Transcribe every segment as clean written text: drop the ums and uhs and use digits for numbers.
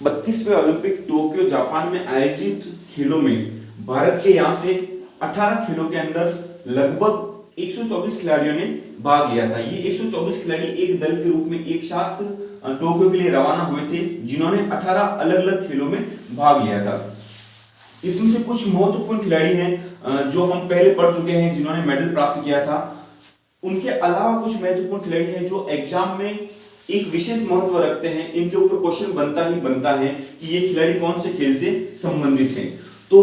32वें Olympic Tokyo Japan में आयोजित खेलों में भारत के यहाँ से 18 खेलों के अंदर लगभग 124 खिलाड़ियों ने भाग लिया था। ये 124 खिलाड़ी एक दल के रूप में एक साथ टोक्यो के लिए रवाना हुए थे, जिन्होंने 18 अलग अलग खेलों में भाग लिया था। इसमें से कुछ महत्वपूर्ण खिलाड़ी हैं जो हम पहले पढ़ चुके हैं, जिन्होंने मेडल प्राप्त किया था। उनके अलावा कुछ महत्वपूर्ण खिलाड़ी हैं जो एग्जाम में एक विशेष महत्व रखते हैं। इनके ऊपर क्वेश्चन बनता है कि ये खिलाड़ी कौन से खेल से संबंधित हैं। तो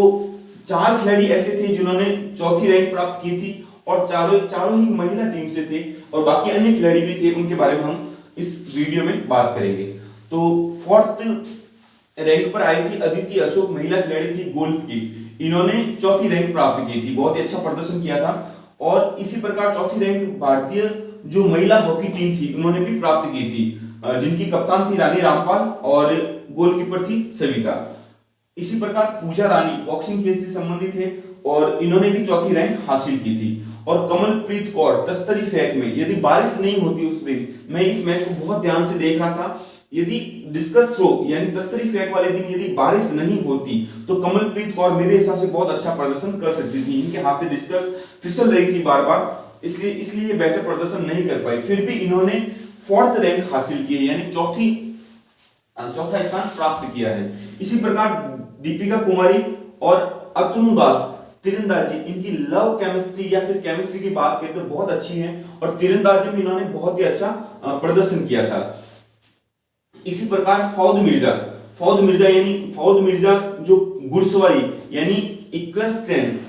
4 खिलाड़ी ऐसे थे जिन्होंने चौथी रैंक प्राप्त की थी और चारों ही महिला टीम से थे, और बाकी अन्य खिलाड़ी भी थे, उनके बारे में हम इस वीडियो में बात करेंगे। तो 4th रैंक पर आई थी अदिति अशोक, महिला खिलाड़ी थी गोल्फ की। इन्होंने चौथी रैंक प्राप्त की थी, बहुत ही अच्छा प्रदर्शन किया था। और इसी प्रकार चौथी रैंक भारतीय जो महिला हॉकी टीम थी उन्होंने भी प्राप्त की थी, जिनकी कप्तान थी रानी रामपाल और गोलकीपर थी सविता। इसी प्रकार पूजा रानी बॉक्सिंग खेल से संबंधित है और इन्होंने भी चौथी रैंक हासिल की थी। और कमलप्रीत कौर तस्तरी फेंक में, यदि बारिश नहीं होती उस दिन, मैं इस मैच को बहुत ध्यान से देख रहा था, यदि डिस्कस थ्रो यानी तस्तरी फेंक वाले दिन यदि बारिश नहीं होती तो कमलप्रीत कौर मेरे हिसाब से बहुत अच्छा प्रदर्शन कर सकती थी। इनके हाथ से डिस्कस फिसल रही थी बार बार, इसलिए बेहतर प्रदर्शन नहीं कर पाई। फिर भी इन्होंने 4th रैंक हासिल की है, यानी चौथा स्थान प्राप्त किया है। इसी प्रकार दीपिका कुमारी और अतनु दास तीरंदाजी, इनकी लव केमिस्ट्री या फिर केमिस्ट्री की बात करें तो बहुत अच्छी है, और तीरंदाजी में इन्होंने बहुत ही अच्छा प्रदर्शन किया था। इसी प्रकार फौद मिर्जा जो घुड़सवारी यानी इक्वेस्ट्रियन,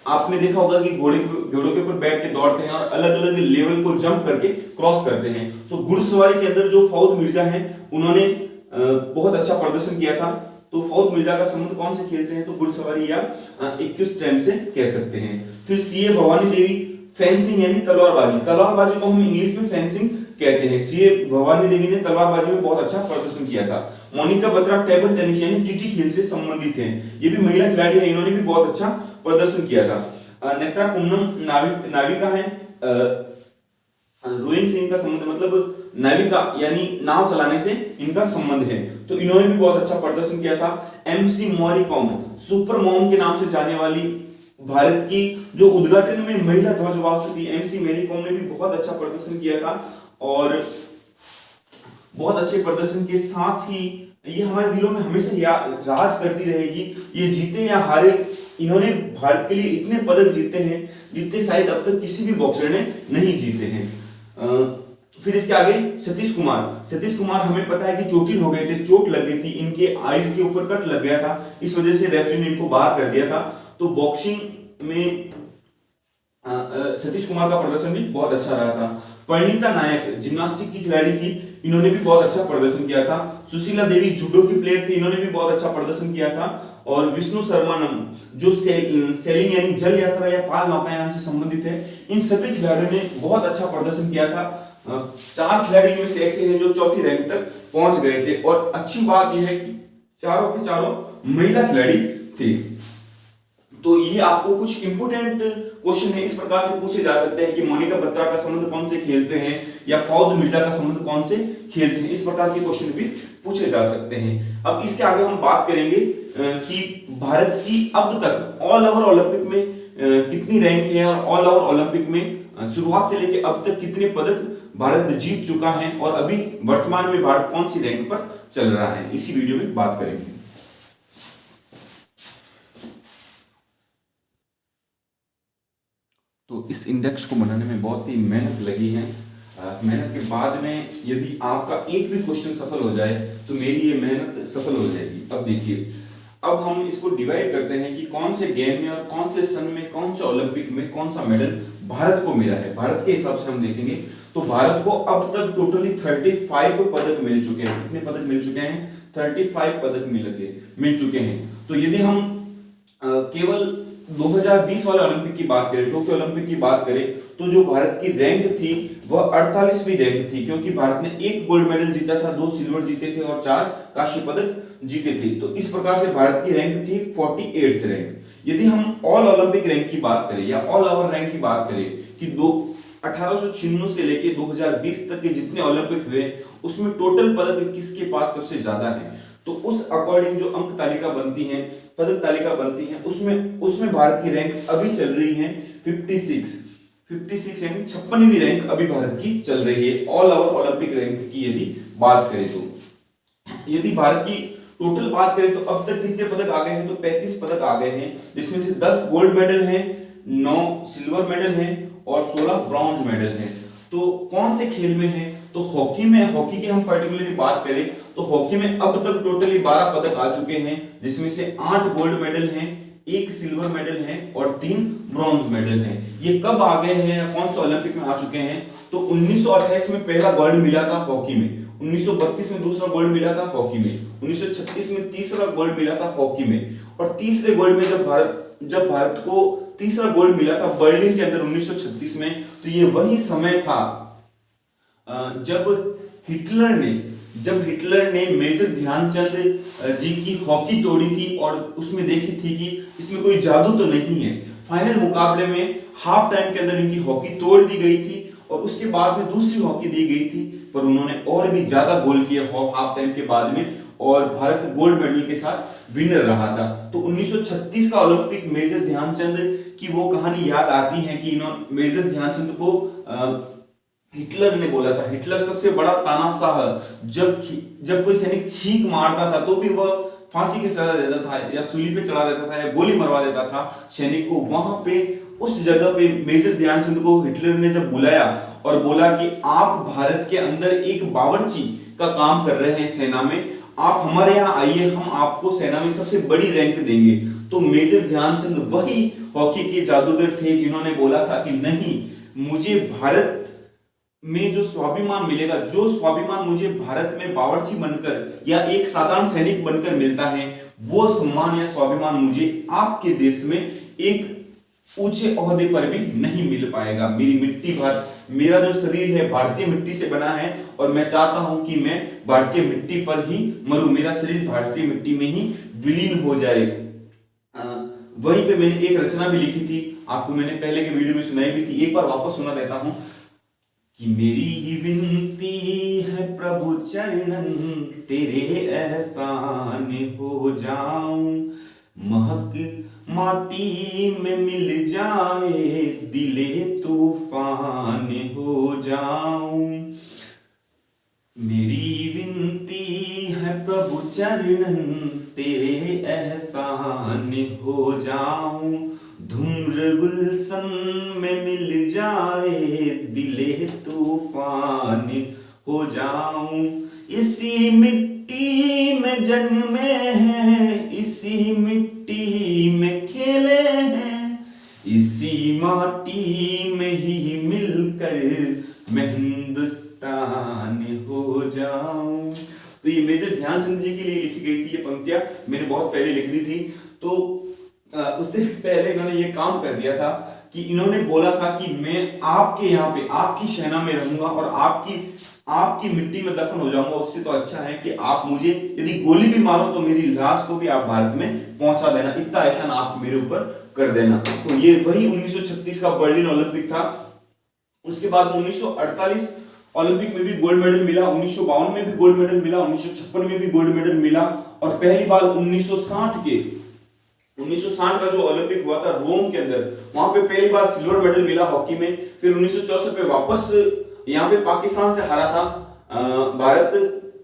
आपने देखा होगा कि घोड़ों के ऊपर बैठ के दौड़ते हैं और अलग अलग लेवल को जंप करके क्रॉस करते हैं। तो घुड़सवारी के अंदर जो फौद मिर्जा हैं उन्होंने बहुत अच्छा प्रदर्शन किया था। तो फौद मिर्जा का संबंध कौन से खेल से है? तो घुड़सवारी या इक्विस्ट्रियन से कह सकते हैं। फिर सीए भवानी देवी फेंसिंग यानी तलवारबाजी को हम इंग्लिश में फेंसिंग कहते हैं। सीए भवानी देवी ने तलवारबाजी में बहुत अच्छा प्रदर्शन किया था। मोनिका बत्रा टेबल टेनिस यानी टीटी खेल से संबंधित है, ये भी महिला खिलाड़ी है, इन्होंने भी बहुत अच्छा प्रदर्शन किया था। नेत्रा कुन्नम नाविका है, रोइंग से इनका संबंध, मतलब नाविका यानी नाव चलाने से इनका संबंध है, तो इन्होंने भी बहुत अच्छा प्रदर्शन किया था। एमसी मॉरिकॉम सुपर मॉम के नाम से जाने वाली भारत की जो उद्घाटन में महिला ध्वजवाहक थी, एमसी मैरी कॉम ने भी बहुत अच्छा प्रदर्शन किया था। और बहुत अच्छे प्रदर्शन के साथ ही ये हमारे दिलों में हमेशा राज करती रहेगी। ये जीते या हारे, इन्होंने भारत के लिए इतने पदक जीते हैं जितने शायद अब तक किसी भी बॉक्सर ने नहीं जीते हैं। फिर इसके आगे सतीश कुमार हमें पता है कि चोटिल हो गए थे, चोट लग गई थी, इनके आईज के ऊपर कट लग गया था, इस वजह से रेफरी ने इनको बाहर कर दिया था। तो बॉक्सिंग में सतीश कुमार का प्रदर्शन भी बहुत अच्छा रहा था। परिणीता नायक जिम्नास्टिक की खिलाड़ी थी, इन्होंने भी बहुत अच्छा प्रदर्शन किया था। सुशीला देवी जूडो की प्लेयर थी, इन्होंने भी बहुत अच्छा प्रदर्शन किया था। और विष्णु शर्मानम जो सेलिंग यानी जल यात्रा या पाल नौकायान से संबंधित है, इन सभी खिलाड़ियों ने बहुत अच्छा प्रदर्शन किया था। 4 खिलाड़ी में से ऐसे हैं जो चौथी रैंक तक पहुंच गए थे, और अच्छी बात यह है कि चारों के चारों महिला खिलाड़ी थे। तो ये आपको कुछ इंपोर्टेंट क्वेश्चन है इस प्रकार से पूछे जा सकते हैं कि मोनिका बत्रा का संबंध कौन से खेल से है, या फौद मिर्जा का संबंध कौन से खेल से है, इस प्रकार के क्वेश्चन भी पूछे जा सकते हैं। अब इसके आगे हम बात करेंगे कि भारत की अब तक ऑल ओवर ओलंपिक में कितनी रैंक है, और ऑल ओवर ओलंपिक में शुरुआत से लेकर अब तक कितने पदक भारत जीत चुका है, और अभी वर्तमान में भारत कौन सी रैंक पर चल रहा है, इसी वीडियो में बात करेंगे। तो इस इंडेक्स को बनाने में बहुत ही मेहनत लगी है। मेहनत के बाद में यदि आपका एक भी क्वेश्चन सफल हो जाए तो मेरी ये मेहनत सफल हो जाएगी। अब देखिए, अब हम इसको डिवाइड करते हैं कि कौन से गेम में और कौन से सन में, कौन से ओलंपिक में कौन सा मेडल भारत को मिला है। भारत के हिसाब से हम देखेंगे तो भारत को अब तक टोटली 35 पदक मिल चुके हैं। कितने पदक मिल चुके हैं? 35 पदक मिल चुके हैं। तो यदि हम केवल 2020 वाले ओलंपिक की बात करें, टोक्यो ओलंपिक की बात करें, तो जो भारत की रैंक थी वह 48वीं रैंक थी, क्योंकि भारत ने 1 गोल्ड मेडल जीता था, 2 सिल्वर जीते थे और 4 कांस्य पदक जीते थे। तो इस प्रकार से भारत की रैंक थी 48th रैंक। यदि हम ऑल ओलंपिक रैंक की बात करें या ऑल ओवर रैंक की बात करें कि 1896 से लेके 2020 तक के जितने ओलंपिक हुए उसमें टोटल पदक किसके पास सबसे ज्यादा है, तो उस अकॉर्डिंग जो अंक तालिका बनती है, पदक तालिका बनती है, उसमें उसमें भारत की रैंक अभी चल रही है 56 यानी 56वीं रैंक अभी भारत की चल रही है ऑल ओवर ओलंपिक रैंक की यदि बात करें तो। यदि भारत की टोटल बात करें तो अब तक कितने पदक आ गए हैं, तो 35 पदक आ गए हैं, जिसमें से 10 गोल्ड मेडल हैं, 9 सिल्वर मेडल हैं और 16 ब्रॉन्ज मेडल हैं। तो कौन से खेल में है, तो हॉकी में, हॉकी की हम पर्टिकुलरली बात करें तो हॉकी में अब तक टोटली 12 पदक आ चुके हैं, जिसमें से 8 गोल्ड मेडल हैं, 1 सिल्वर मेडल है और 3 ब्रॉन्ज मेडल हैं। ये कब आ गए हैं, कौन से ओलंपिक में आ चुके हैं, तो 1928 में पहला गोल्ड मिला था हॉकी में, 1932 में दूसरा गोल्ड मिला था हॉकी में, 1936 में तीसरा गोल्ड मिला था हॉकी में, और तीसरे गोल्ड में जब भारत को तीसरा गोल्ड मिला था बर्लिन के अंदर 1936 में, तो ये वही समय था जब हिटलर ने मेजर ध्यानचंद जी की हॉकी तोड़ी थी और उसमें देखी थी कि इसमें कोई जादू तो नहीं है। फाइनल मुकाबले में हाफ टाइम के अंदर इनकी हॉकी तोड़ दी गई थी और उसके बाद में दूसरी हॉकी दी गई थी, पर उन्होंने और भी ज्यादा गोल किए हाफ टाइम के बाद में और भारत गोल्ड मेडल के साथ विनर रहा था। तो 1936 का ओलंपिक मेजर ध्यानचंद की वो कहानी याद आती है कि इन्होंने मेजर ध्यानचंद को हिटलर ने बोला था, हिटलर सबसे बड़ा तानाशाह, जब कोई सैनिक छींक मारता था तो भी वह फांसी की सजा देता था या सूली पे चढ़ा देता था या गोली मरवा देता था सैनिक को। वहां पे उस जगह पे मेजर ध्यानचंद को हिटलर ने जब बुलाया और बोला कि आप भारत के अंदर एक बावर्ची का काम कर रहे हैं सेना में, आप हमारे यहाँ आइए, हम आपको सेना में सबसे बड़ी रैंक देंगे। तो मेजर ध्यानचंद वही हॉकी के जादूगर थे जिन्होंने बोला था कि नहीं, मुझे भारत में जो स्वाभिमान मिलेगा, जो स्वाभिमान मुझे भारत में बावर्ची बनकर या एक साधारण सैनिक बनकर मिलता है, वो सम्मान या स्वाभिमान मुझे आपके देश में एक ऊंचे ओहदे पर भी नहीं मिल पाएगा। मेरी मिट्टी मेरा जो शरीर है भारतीय मिट्टी से बना है और मैं चाहता हूं कि मैं भारतीय मिट्टी पर ही मरूं, मेरा शरीर भारतीय मिट्टी में ही विलीन हो जाए। वहीं पे मैंने एक रचना भी लिखी थी, आपको मैंने पहले के वीडियो में सुनाई भी थी, एक बार वापस सुना देता हूं कि मेरी ही विनती है प्रभु चरणन तेरे एहसान हो जाऊं, महक माटी में मिल जाए दिले तूफान हो जाऊं। मेरी विनती है प्रभु चरणन तेरे एहसान हो जाऊं, धूम्र गुलशन में मिल जाए दिले तूफान हो जाऊं। इसी मिट्टी में जन्मे हैं, इसी मिट्टी में खेले हैं, इसी माटी में ही मिलकर मैं हिंदुस्तान हो जाऊं। तो ये मेजर ध्यानचंद जी के लिए लिखी गई थी ये पंक्तियां, मैंने बहुत पहले लिख दी थी। तो उससे पहले इन्होंने ये काम कर दिया था कि इन्होंने बोला था कि मैं आपके यहाँ पे आपकी सेना में रहूंगा और आपकी मिट्टी में दफन हो जाऊंगा। उससे तो अच्छा है कि आप मुझे यदि गोली भी मारो तो मेरी लाश को भी आप भारत में पहुंचा देना, इतना एहसान आप मेरे ऊपर कर देना। तो ये वही 1936 का बर्लिन ओलंपिक था। उसके बाद 1948 ओलंपिक में भी गोल्ड मेडल मिला, 1952 में भी गोल्ड मेडल मिला, 1956 में भी गोल्ड मेडल मिला और पहली बार 1960 का जो ओलंपिक हुआ था रोम के अंदर, वहां पे पहली बार सिल्वर मेडल मिला हॉकी में। फिर 1964 में वापस यहाँ पे पाकिस्तान से हारा था भारत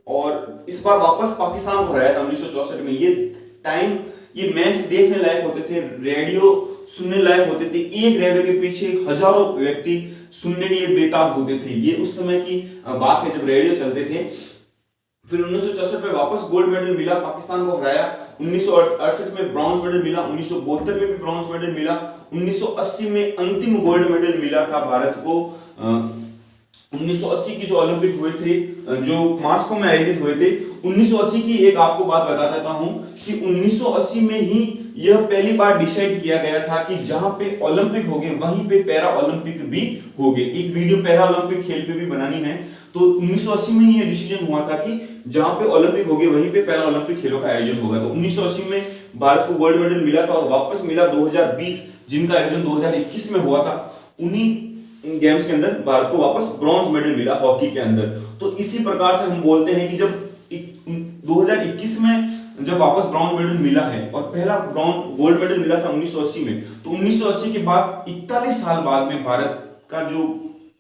और इस बार वापस पाकिस्तान को हराया था 1964 में। ये मैच देखने लायक होते थे, रेडियो सुनने लायक होते थे, एक रेडियो के पीछे हजारों व्यक्ति सुनने के लिए बेताब होते थे। ये उस समय की बात है जब रेडियो चलते थे। फिर 1964 में वापस गोल्ड मेडल मिला, पाकिस्तान को हराया। 1968 में ब्रॉन्ज मेडल मिला, 1972 में भी ब्रॉन्ज मेडल मिला, 1980 में अंतिम गोल्ड मेडल मिला था भारत को। 1980 की जो ओलंपिक हुए थे, जो मास्को में आयोजित हुए थे, 1980 की एक आपको बात बता देता हूं कि 1980 में ही यह पहली बार डिसाइड किया गया था कि जहां पे ओलंपिक होंगे वहीं पे पैरा ओलंपिक भी होंगे। एक वीडियो पैरा ओलंपिक खेल पे भी बनानी है। तो 1980 में ही यह डिसीजन हुआ था कि जहां पे ओलंपिक होंगे वहीं पे पैरा ओलंपिक खेलों का आयोजन होगा। तो 1980 में भारत को गोल्ड मेडल मिला था और वापस मिला 2020, जिनका आयोजन 2021 में हुआ था। उन्हीं गेम्स के अंदर भारत को वापस ब्रॉन्ज मेडल मिला हॉकी के अंदर। तो इसी प्रकार से हम बोलते हैं कि जब 2021 में जब वापस ब्रॉन्ज मेडल मिला है और पहला गोल्ड मेडल मिला था 1980 में, तो 1980 के बाद 41 साल बाद में भारत का जो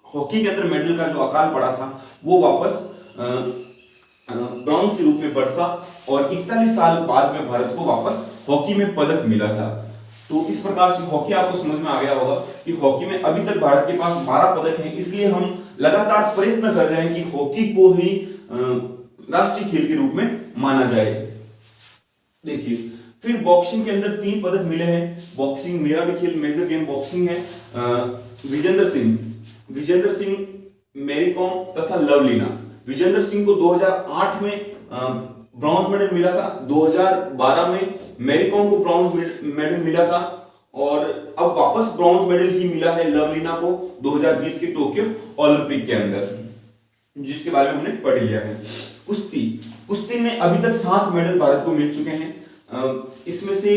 हॉकी के अंदर मेडल का जो अकाल पड़ा था वो वापस ब्रॉन्ज के रूप में बरसा और 41 साल बाद में भारत को वापस हॉकी में पदक मिला था। तो इस प्रकार से हॉकी आपको समझ में आ गया होगा कि हॉकी में अभी तक भारत के पास 12 पदक हैं, इसलिए हम लगातार प्रयत्न कर रहे हैं कि हॉकी को ही राष्ट्रीय खेल के रूप में माना जाए। देखिए, फिर बॉक्सिंग के अंदर 3 पदक मिले हैं। बॉक्सिंग मेरा भी खेल मेजर गेम बॉक्सिंग है। विजेंद्र सिंह, मैरी कॉम तथा लवलीना। विजेंद्र सिंह को 2008 में ब्रॉन्ज मेडल मिला था, 2012 में मैरी कॉम को ब्रॉन्ज मेडल मिला था और अब वापस ब्रॉन्ज मेडल ही मिला है लवलीना को 2020 के टोक्यो ओलंपिक के अंदर, जिसके बारे में हमने पढ़ लिया है। कुश्ती में अभी तक 7 मेडल भारत को मिल चुके हैं। इसमें से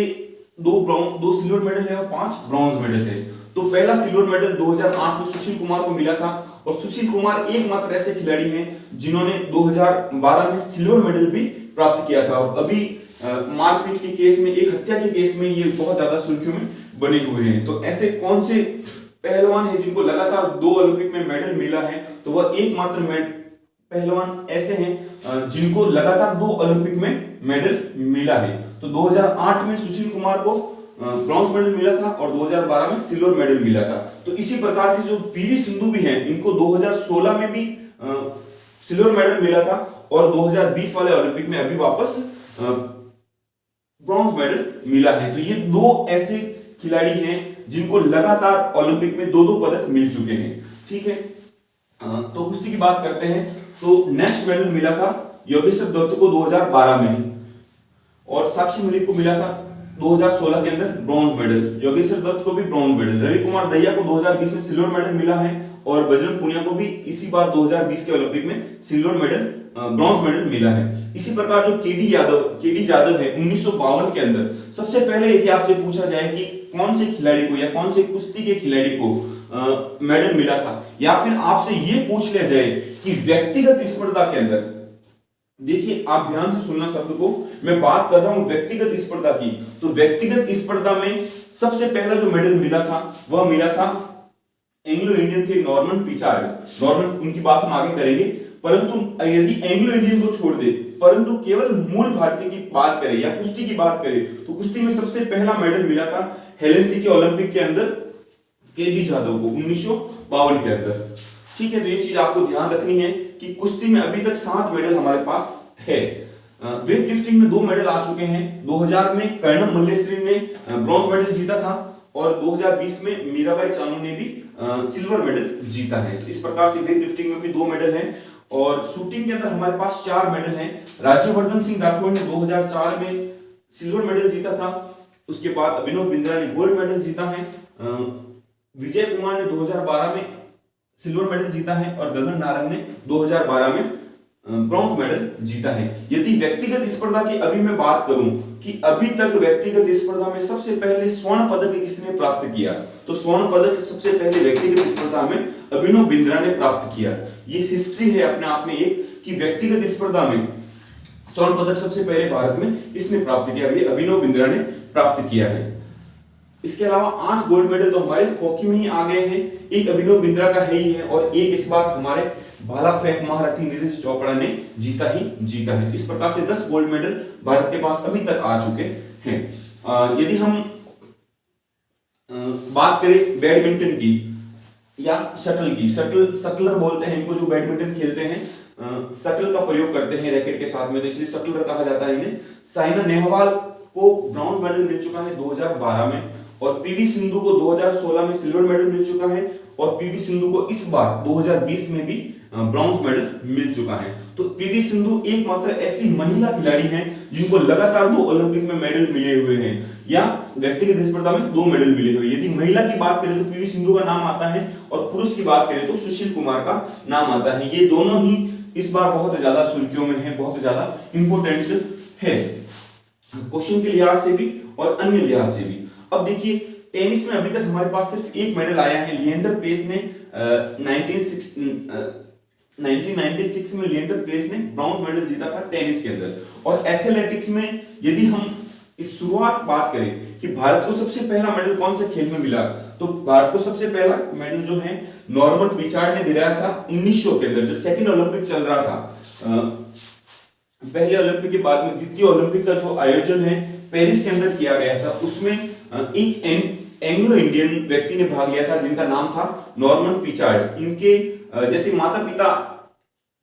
2 सिल्वर मेडल है और 5 ब्रॉन्ज मेडल है। तो पहला सिल्वर मेडल 2008 में सुशील कुमार को मिला था और सुशील कुमार एकमात्र ऐसे खिलाड़ी हैं जिन्होंने 2012 में सिल्वर मेडल भी प्राप्त किया था। और अभी मारपीट के केस में, एक हत्या के केस में ये बहुत ज्यादा सुर्खियों में बने हुए हैं। तो ऐसे कौन से पहलवान हैं जिनको लगातार 2 ओलंपिक में मेडल मिला है? तो वह एकमात्र पहलवान ऐसे हैं जिनको लगातार 2 ओलंपिक में मेडल मिला है। तो 2008 में सुशील कुमार को ब्रॉन्ज मेडल मिला था और 2012 में सिल्वर मेडल मिला था। तो इसी प्रकार की जो पीवी सिंधु भी हैं, इनको 2016 में भी सिल्वर मेडल मिला था और 2020 वाले ओलंपिक में अभी वापस ब्रॉन्ज मेडल मिला है। तो ये 2 ऐसे खिलाड़ी हैं जिनको लगातार ओलंपिक में 2-2 पदक मिल चुके हैं। ठीक है, तो कुश्ती की बात करते हैं। तो नेक्स्ट मेडल मिला था योगेश्वर दत्त को 2012 में और साक्षी मलिक को मिला था 2016 के अंदर ब्रॉन्ज मेडल। योगेश्वर दत्त को भी ब्रॉन्ज मेडल। रवि कुमार दहिया को 2020 में सिल्वर मेडल मिला है और बजरंग पुनिया को भी इसी बार 2020 के ओलंपिक में सिल्वर मेडल ब्रॉन्ज मेडल मिला है। इसी प्रकार जो केडी जादव है 1952 के अंदर, सबसे पहले यदि आपसे पूछा जाए कि कौन से खिलाड़ी को या कौन से कुश्ती के खिलाड़ी को मेडल मिला था, या फिर आपसे ये पूछ लिया जाए कि व्यक्तिगत स्पर्धा के अंदर, देखिए आप ध्यान से सुनना शब्द को, मैं बात कर रहा हूं व्यक्तिगत स्पर्धा की। तो व्यक्तिगत स्पर्धा में सबसे पहला जो मेडल मिला था वह मिला था एंग्लो इंडियन थे नॉर्मन पिचार्ड। नॉर्मन, उनकी बात हम आगे करेंगे, परंतु यदि एंग्लो इंडियन को छोड़ दे परंतु केवल मूल भारतीय की बात करें या कुश्ती की बात करें तो कुश्ती में सबसे पहला मेडल मिला था हेलेंसी के ओलंपिक के अंदर केडी जादव को 1952 के अंदर। ठीक है, तो ये चीज आपको ध्यान रखनी है कि कुश्ती में अभी तक 7 मेडल हमारे पास है। वेट लिफ्टिंग में 2 मेडल आ चुके हैं। 2000 में कर्णम मल्लेश्वरी ने ब्रॉन्ज मेडल जीता था और 2020 में मीराबाई चानू ने भी सिल्वर मेडल जीता है। तो इस प्रकार से वेट लिफ्टिंग में भी 2 मेडल हैं और शूटिंग के अंदर हमारे पास 4 मेडल हैं। राज्यवर्धन सिंह राठौड़ ने 2004 में सिल्वर मेडल जीता था। उसके बाद अभिनव बिंद्रा ने गोल्ड मेडल जीता है। विजय कुमार ने 2012 में सिल्वर मेडल जीता है और गगन नारंग ने 2012 में ब्रॉन्ज मेडल जीता है। यदि व्यक्तिगत स्पर्धा की अभी मैं बात करूं कि अभी तक व्यक्तिगत स्पर्धा में सबसे पहले स्वर्ण पदक किसने प्राप्त किया, तो स्वर्ण पदक सबसे पहले व्यक्तिगत स्पर्धा में अभिनव बिंद्रा ने प्राप्त किया। ये हिस्ट्री है अपने आप में एक कि व्यक्तिगत स्पर्धा में स्वर्ण पदक सबसे पहले भारत में इसने प्राप्त किया, ये अभिनव बिंद्रा ने प्राप्त किया है। इसके अलावा 8 गोल्ड मेडल तो हमारे हॉकी में ही आ गए हैं। एक अभिनव बिंद्रा का है ही है और एक इस बार हमारे भाला फेंक महारथी नीरज चोपड़ा ने जीता है। इस प्रकार से 10 गोल्ड मेडल भारत के पास अभी तक आ चुके हैं। यदि हम बात करें बैडमिंटन की या शटल की, शटलर बोलते हैं इनको जो बैडमिंटन खेलते हैं, शटल का प्रयोग करते हैं रैकेट के साथ में, तो इसलिए शटलर कहा जाता है इन्हें। साइना नेहवाल को ब्रॉन्ज मेडल मिल चुका है 2012 में और पीवी सिंधु को 2016 में सिल्वर मेडल मिल चुका है और पीवी सिंधु को इस बार 2020 में भी ब्रॉन्ज मेडल मिल चुका है। तो पीवी सिंधु एकमात्र ऐसी महिला खिलाड़ी हैं जिनको लगातार 2 ओलंपिक में मेडल मिले हुए हैं या व्यक्तिगत स्पर्धा में 2 मेडल मिले हुए। यदि महिला की बात करें तो पीवी सिंधु का नाम आता है और पुरुष की बात करें तो सुशील कुमार का नाम आता है। ये दोनों ही इस बार बहुत ज्यादा सुर्खियों में है, बहुत ज्यादा इंपोर्टेंट है क्वेश्चन के लिहाज से भी और अन्य लिहाज से भी। अब देखिए टेनिस में अभी तक हमारे पास सिर्फ 1 मेडल आया है। लिएंडर पेस ने 1996 में लिएंडर पेस ने ब्रॉन्ज मेडल जीता था टेनिस के अंदर। और एथलेटिक्स में यदि हम इस शुरुआत बात करें कि भारत को सबसे पहला मेडल कौन से खेल में मिला, तो भारत को सबसे पहला मेडल जो है नॉर्मन पिचार्ड ने दिलाया था 1900 के अंदर, जब सेकंड ओलंपिक चल रहा था। पहले ओलंपिक के बाद में द्वितीय ओलंपिक का जो आयोजन है पेरिस के अंदर किया गया था, उसमें एक एंग्लो इंडियन व्यक्ति ने भाग लिया था जिनका नाम था नॉर्मन पिचार्ड। इनके जैसे माता पिता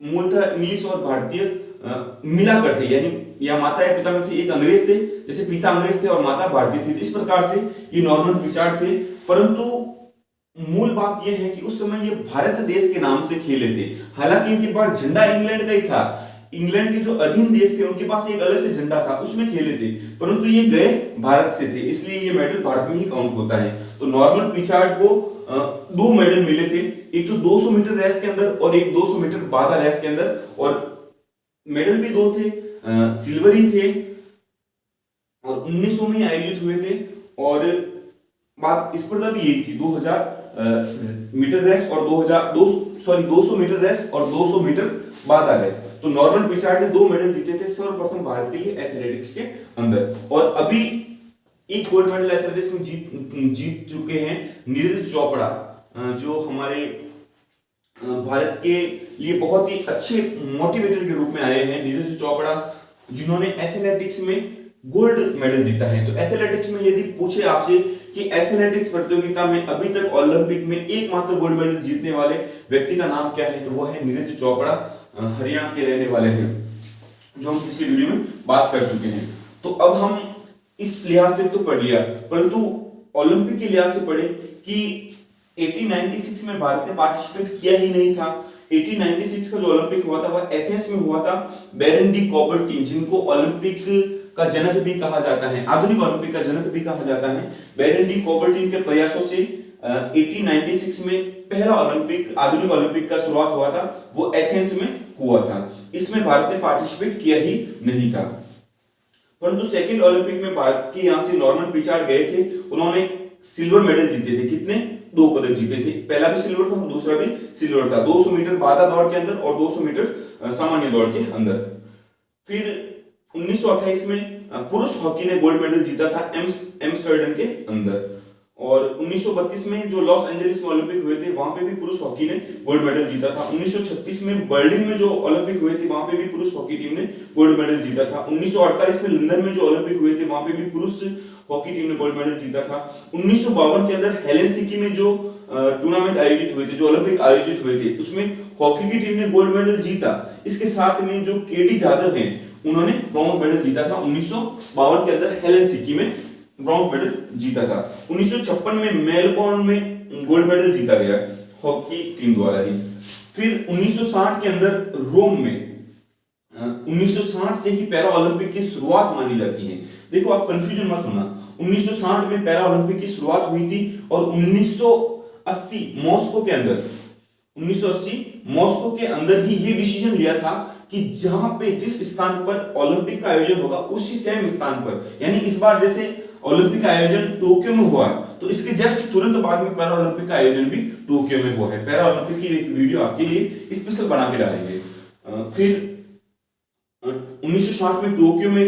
मूलतः इंग्लिश और भारतीय मिला करते, यानी या माता या पिता में से एक अंग्रेज थे, जैसे पिता अंग्रेज थे और माता भारतीय थी, तो इस प्रकार से ये नॉर्मन पिचार्ड थे। परंतु मूल बात यह है कि उस समय ये भारत देश के नाम से खेले थे, हालांकि इनके पास झंडा इंग्लैंड का ही था। इंग्लैंड के जो अधीन देश थे उनके पास एक अलग से झंडा था, उसमें खेले थे, परंतु ये गए भारत से थे, इसलिए ये मेडल भारत में ही काउंट होता है। तो नॉर्मन पिचार्ड को 2 मेडल मिले थे, एक तो 200 मीटर रेस के अंदर और एक 200 मीटर बाधा रेस के अंदर, और मेडल भी 2 थे, सिल्वरी थे और 1900 में आयोजित हुए थे। और बात स्पर्धा भी यही थी, 2000 मीटर रेस और 200 मीटर रेस और 200 मीटर बाधा रेस। तो नॉर्मन पिचार्ड ने 2 मेडल जीते थे सर्वप्रथम भारत के लिए एथलेटिक्स के अंदर। और अभी एक गोल्ड मेडल एथलेटिक्स में जीत चुके हैं नीरज चोपड़ा, जो हमारे भारत के लिए बहुत ही अच्छे मोटिवेटर के रूप में आए हैं। नीरज चोपड़ा जिन्होंने एथलेटिक्स में गोल्ड मेडल जीता है। तो एथलेटिक्स में यदि पूछे आपसे कि एथलेटिक्स प्रतियोगिता में अभी तक ओलंपिक में एकमात्र गोल्ड मेडल जीतने वाले व्यक्ति का नाम क्या है, तो वो है नीरज चोपड़ा, हरियाणा के रहने वाले हैं, जो हम पिछली वीडियो में बात कर चुके हैं। तो अब हम इस लिहाज से तो पढ़ लिया, परंतु ओलंपिक के लिहाज से पढ़े कि 1896 में भारत ने पार्टिसिपेट किया ही नहीं था। 1896 का जो ओलंपिक हुआ था वह एथेंस में हुआ था। बैरन डी कॉबर्टिन, जिनको ओलंपिक का जनक भी कहा जाता है, आधुनिक ओलंपिक का जनक भी कहा जाता है, बैरन डी कॉबर्टिन के प्रयासों से 1896 में पहला ओलंपिक, आधुनिक ओलंपिक का शुरुआत हुआ था, वो एथेंस में हुआ था। इसमें भारत ने पार्टिसिपेट किया ही नहीं था। परंतु सेकंड ओलंपिक में भारत के यहां से नॉर्मन पिचार्ड गए थे, उन्होंने सिल्वर मेडल जीते थे। कितने? 2 पदक जीते थे, पहला भी सिल्वर था, दूसरा भी सिल्वर था, 200 मीटर बाधा दौड़ के अंदर और 200 मीटर सामान्य दौड़ के अंदर। फिर 1928 में पुरुष हॉकी ने गोल्ड मेडल जीता था एम्स्टर्डम के अंदर। और 1932 में जो लॉस एंजलिस में ओलंपिक हुए थे वहां पे भी पुरुष हॉकी ने गोल्ड मेडल जीता था। 1936 में बर्लिन में जो ओलंपिक हुए थे वहां पे भी पुरुष हॉकी टीम ने गोल्ड मेडल जीता था। 1948 में लंदन में जो ओलंपिक हुए थे वहां पे भी पुरुष हॉकी टीम ने गोल्ड मेडल जीता था। 1952 के अंदर हेलेंसिकी में जो टूर्नामेंट आयोजित हुए थे, जो ओलंपिक आयोजित हुए थे, उसमें हॉकी की टीम ने गोल्ड मेडल जीता। इसके साथ में जो केडी जाधव हैं उन्होंने ब्रॉन्ज मेडल जीता था 1952 के अंदर हेलेंसिकी में ब्रॉन्ज मेडल जीता था। 1956 में मेलबोर्न में गोल्ड मेडल जीता गया हॉकी टीम द्वारा ही। फिर 1960 के अंदर रोम में 1960 से ही पैरा ओलंपिक की शुरुआत मानी जाती है। देखो आप कंफ्यूजन मत होना, 1960 में पैरा ओलंपिक की शुरुआत हुई थी और 1980 मॉस्को के अंदर 1980 मॉस्को के अंदर ही ये डिसीजन लिया था कि जहां पे जिस स्थान पर ओलंपिक का आयोजन होगा उसी सेम स्थान पर, यानी इस बार जैसे ओलंपिक का आयोजन टोक्यो में हुआ तो इसके जस्ट तुरंत बाद में पैरा ओलंपिक का आयोजन भी टोक्यो में हुआ है। पैरा ओलंपिक की एक वीडियो आपके लिए स्पेशल बना के डालेंगे। फिर 1960 में टोक्यो में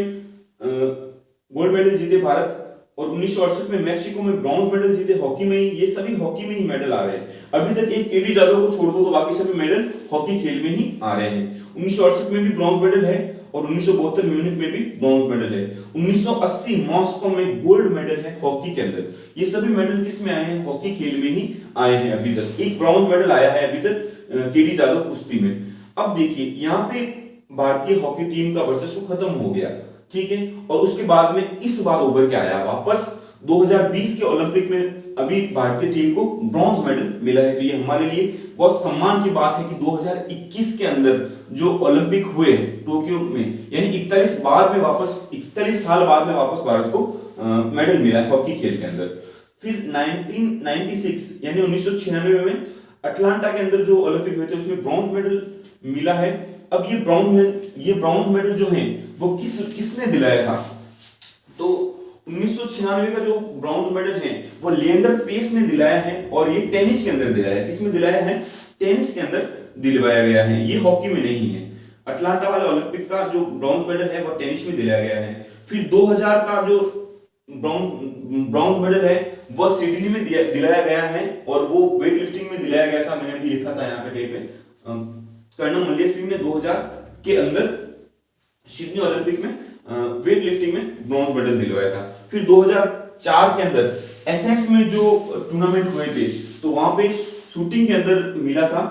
गोल्ड मेडल जीते भारत और 1968 में मैक्सिको में ब्रॉन्ज मेडल जीते हॉकी में ही। ये सभी हॉकी में ही मेडल आ रहे हैं। अभी तक एक केडी जाधव को छोड़ दो तो बाकी सभी मेडल हॉकी खेल में ही आ रहे हैं। 1968 में भी ब्रॉन्ज मेडल है और 1972 म्यूनिख में भी ब्रॉन्ज मेडल है। 1980 मॉस्को में गोल्ड मेडल है हॉकी के अंदर। ये सभी मेडल किस में आए हैं? हॉकी खेल में ही आए हैं। अभी तक एक ब्रॉन्ज मेडल आया है अभी तक केडी जाधव कुश्ती में। अब देखिए यहाँ पे भारतीय हॉकी टीम का वर्चस्व खत्म हो गया, ठीक है, और उसके बाद में इस बार उभर के आया वापस 2020 के ओलंपिक में अभी भारतीय टीम को ब्रॉन्ज मेडल मिला है। तो ये हमारे लिए बहुत सम्मान की बात है कि 2021 के अंदर जो ओलंपिक हुए टोक्यो में, यानी 41 साल बाद में वापस भारत को मेडल मिला है हॉकी खेल के अंदर। फिर 1996 यानी 1996 में अटलांटा के अंदर जो ओलंपिक हुए थे उसमें ब्रॉन्ज मेडल मिला है। अब ये ब्रॉन्ज मेडल जो है वो किसने दिलाया था? तो 1996 का जो ब्रॉन्ज मेडल है वो लिएंडर पेस ने दिलाया है और ये टेनिस के अंदर दिलाया है। किसमें दिलाया है? टेनिस के अंदर दिलवाया गया है, ये हॉकी में नहीं है। अटलांटा वाले ओलंपिक का जो ब्रॉन्ज मेडल है वो टेनिस में दिलाया गया है। फिर 2000 का जो ब्रॉन्ज मेडल है वह सिडनी में दिलाया गया है और वो वेट लिफ्टिंग में दिलाया गया था। मैंने अभी लिखा था यहाँ पे कहीं पे, कर्नल मल्लेश सिंह ने 2000 के अंदर सिडनी ओलंपिक में वेट लिफ्टिंग में ब्रॉन्ज मेडल दिलवाया था। फिर 2004 के अंदर एथेंस में जो टूर्नामेंट हुए थे तो वहां पे शूटिंग के अंदर मिला था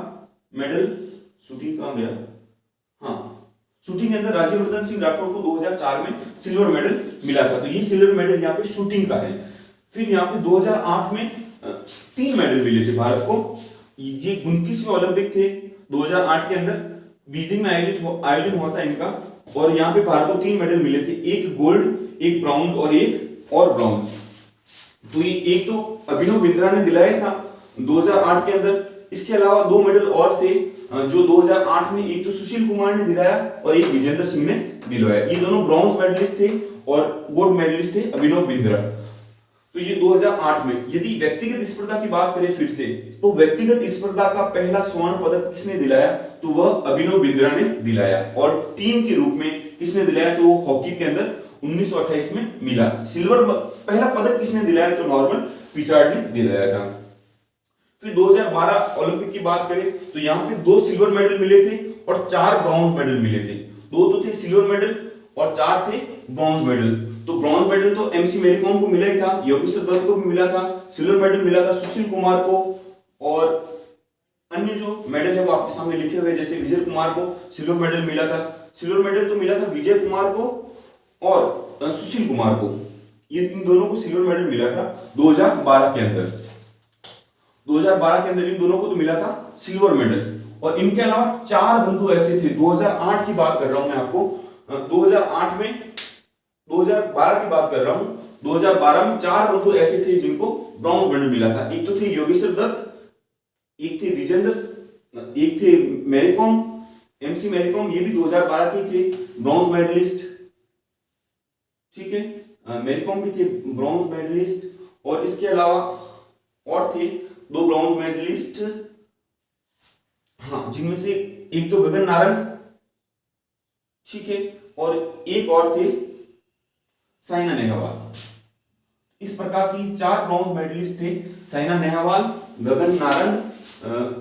मेडल। शूटिंग कहां गया, हाँ, शूटिंग के अंदर राज्यवर्धन सिंह राठौर को 2004 में सिल्वर मेडल मिला था। तो ये सिल्वर मेडल यहाँ पे शूटिंग का है। फिर यहाँ पे 2008 में 3 मेडल मिले थे भारत को। ये 29वें ओलंपिक थे 2008 के अंदर, बीजिंग में आयोजन हुआ था इनका और यहाँ पे भारत को 3 मेडल मिले थे, एक गोल्ड, एक ब्रॉन्ज और एक और ब्रॉन्ज। तो ये एक तो अभिनव बिंद्रा ने दिलाया था 2008 के अंदर, इसके अलावा 2 मेडल और थे जो 2008 में, एक तो सुशील कुमार ने दिलाया और एक विजेंद्र सिंह ने दिलवाया। ये दोनों ब्रॉन्ज मेडलिस्ट थे और गोल्ड मेडलिस्ट थे अभिनव बिंद्रा। तो ये 2008 में। यदि व्यक्तिगत स्पर्धा की बात करें फिर से, तो व्यक्तिगत स्पर्धा का पहला स्वर्ण पदक किसने दिलाया, तो वह अभिनव बिंद्रा ने दिलाया। और टीम के रूप में किसने दिलाया, तो हॉकी के अंदर 1928 में मिला। सिल्वर पहला पदक किसने दिलाया, तो नॉर्मन पिचार्ड ने दिलाया था। फिर 2012 ओलंपिक की बात करें तो यहाँ पे 2 सिल्वर मेडल मिले थे और 4 ब्रॉन्ज मेडल मिले थे। 2 तो थे सिल्वर मेडल और 4 थे ब्रॉन्ज मेडल। तो ब्रॉन्ज मेडल तो एमसी मैरी कॉम को मिला ही था, योगेश्वर दत्त को भी मिला था, सिल्वर मेडल मिला था सुशील कुमार को, और अन्य जो मेडल है वो आपके सामने लिखे हुए, जैसे विजय कुमार को सिल्वर मेडल मिला था। सिल्वर मेडल तो मिला था विजय कुमार को और सुशील कुमार को, ये इन दोनों को सिल्वर मेडल मिला था 2012 के अंदर। 2012 के अंदर इन दोनों को तो मिला था सिल्वर मेडल। और इनके अलावा 4 बंधु ऐसे थे, 2008 की बात कर रहा हूं मैं आपको, 2008 में 2012 की बात कर रहा हूं, 2012 में 4 बंधु ऐसे थे जिनको ब्रॉन्ज मेडल मिला था। एक तो थे योगेश्वर दत्त, एक थे विजेंद्र, एक थे मैरीकॉम, एमसी मैरीकॉम, ये भी 2012 के थे ब्रॉन्ज मेडलिस्ट, ठीक है, मैरीकॉम भी थे ब्रॉन्ज मेडलिस्ट। और इसके अलावा और थे 2 ब्रॉन्ज मेडलिस्ट, हाँ, जिनमें से एक तो गगन नारंग, ठीक है, और एक और थे साइना नेहवाल। इस प्रकार से 4 ब्रॉन्ज मेडलिस्ट थे, साइना नेहवाल, गगन नारंग,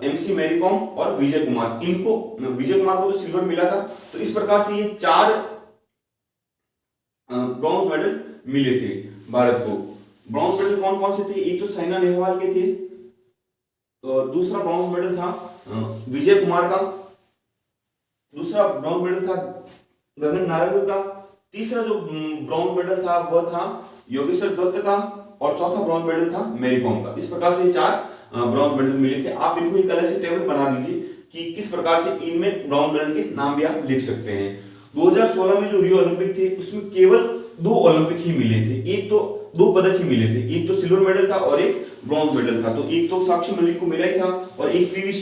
एमसी मैरीकॉम और विजय कुमार। इनको, विजय कुमार को तो सिल्वर मिला था। तो इस प्रकार से ये 4 ब्रॉन्ज मेडल मिले थे भारत को। ब्रॉन्ज मेडल कौन कौन से थे, एक तो साइना नेहवाल के थे, और दूसरा ब्रॉन्ज मेडल था विजय कुमार का, दूसरा ब्रॉन्ज मेडल था गगन नारंग का, तीसरा जो ब्रॉन्ज मेडल था वह था योगेश्वर दत्त का, और चौथा ब्रॉन्ज मेडल था मैरीकॉम का। इस प्रकार से 4 ब्रॉन्ज मेडल मिले थे। आप इनको एक अलग से टेबल बना दीजिए कि किस प्रकार से इनमें ब्रॉन्ज मेडल के नाम भी आप लिख सकते हैं। 2016 में जो रियो ओलंपिक थे उसमें केवल 2 ओलंपिक ही मिले थे, एक तो 2 पदक ही मिले थे, एक तो सिल्वर मेडल था और एक ब्रॉन्ज मेडल था। तो एक तो साक्षी मलिक को मिला ही था और एक पीवी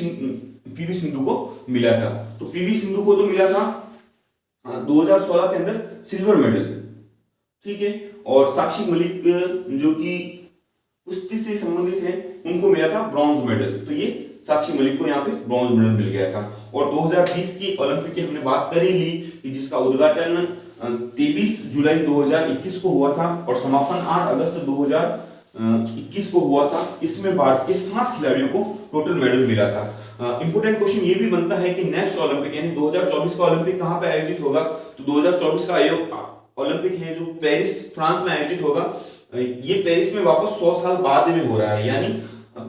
सिंधु को मिला था। तो पीवी सिंधु को तो मिला था 2016 के अंदर सिल्वर मेडल, ठीक है, और साक्षी मलिक जो कि कुश्ती से संबंधित है उनको मिला था ब्रॉन्ज मेडल। तो ये साक्षी मलिक को यहाँ पे ब्रॉन्ज मेडल मिल गया था। और 2020 की ओलंपिक की हमने बात कर ही ली कि जिसका उद्घाटन 23 जुलाई 2021 को हुआ था और समापन 8 अगस्त 2021 को हुआ था। इसमें भारत के 7 खिलाड़ियों को टोटल मेडल मिला था। इंपोर्टेंट क्वेश्चन ये भी बनता है कि नेक्स्ट ओलंपिक यानी 2024 का ओलंपिक कहां पे आयोजित होगा, तो 2024 का ओलंपिक है जो पेरिस फ्रांस में आयोजित होगा। ये पेरिस में वापस 100 साल बाद में हो रहा है, यानी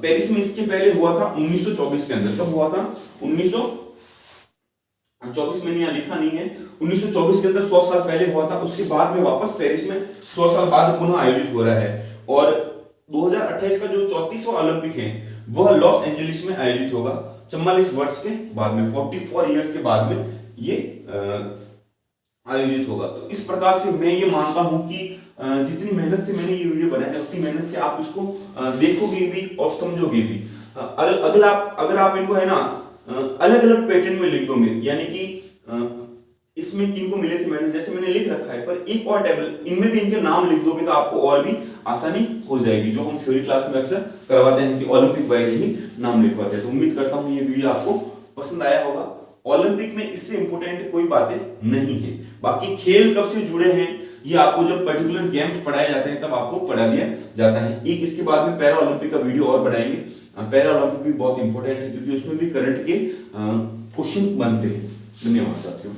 पेरिस में इसके पहले हुआ था 1924 के अंदर। कब हुआ था, 1924 में यहाँ लिखा नहीं है, 1924 के अंदर 100 साल पहले हुआ था। उसके बाद में वापस पेरिस में 100 साल बाद पुनः आयोजित हो रहा है। और 2028 का जो 34वां ओलंपिक है वह लॉस एंजलिस में आयोजित होगा 44 वर्ष के बाद में, 44 इयर्स के बाद में ये आयोजित होगा। तो इस प्रकार से मैं ये मानता हूं कि जितनी मेहनत से मैंने ये वीडियो बनाया है उतनी मेहनत से आप इसको देखोगे भी और समझोगे भी। अगर आप इनको है ना अलग अलग पैटर्न में लिख दोगे, यानी कि इसमें किनको मिले थे मेडल जैसे मैंने लिख रखा है, पर एक और टेबल इनमें भी इनके नाम लिख दोगे तो आपको और भी आसानी हो जाएगी, जो हम थ्योरी क्लास में अक्सर करवाते हैं कि ओलंपिक वाइज ही नाम लिखवाते हैं। तो उम्मीद करता हूँ ये वीडियो आपको पसंद आया होगा। ओलंपिक में इससे इंपॉर्टेंट कोई बातें नहीं है। बाकी खेल कब से जुड़े हैं ये आपको जब पर्टिकुलर गेम्स पढ़ाए जाते हैं तब आपको पढ़ा दिया जाता है। एक इसके बाद में पैरा ओलंपिक का वीडियो और बनाएंगे। पैरा ओलंपिक भी बहुत इंपॉर्टेंट है क्योंकि उसमें भी करंट के क्वेश्चन बनते हैं। धन्यवाद साथियों।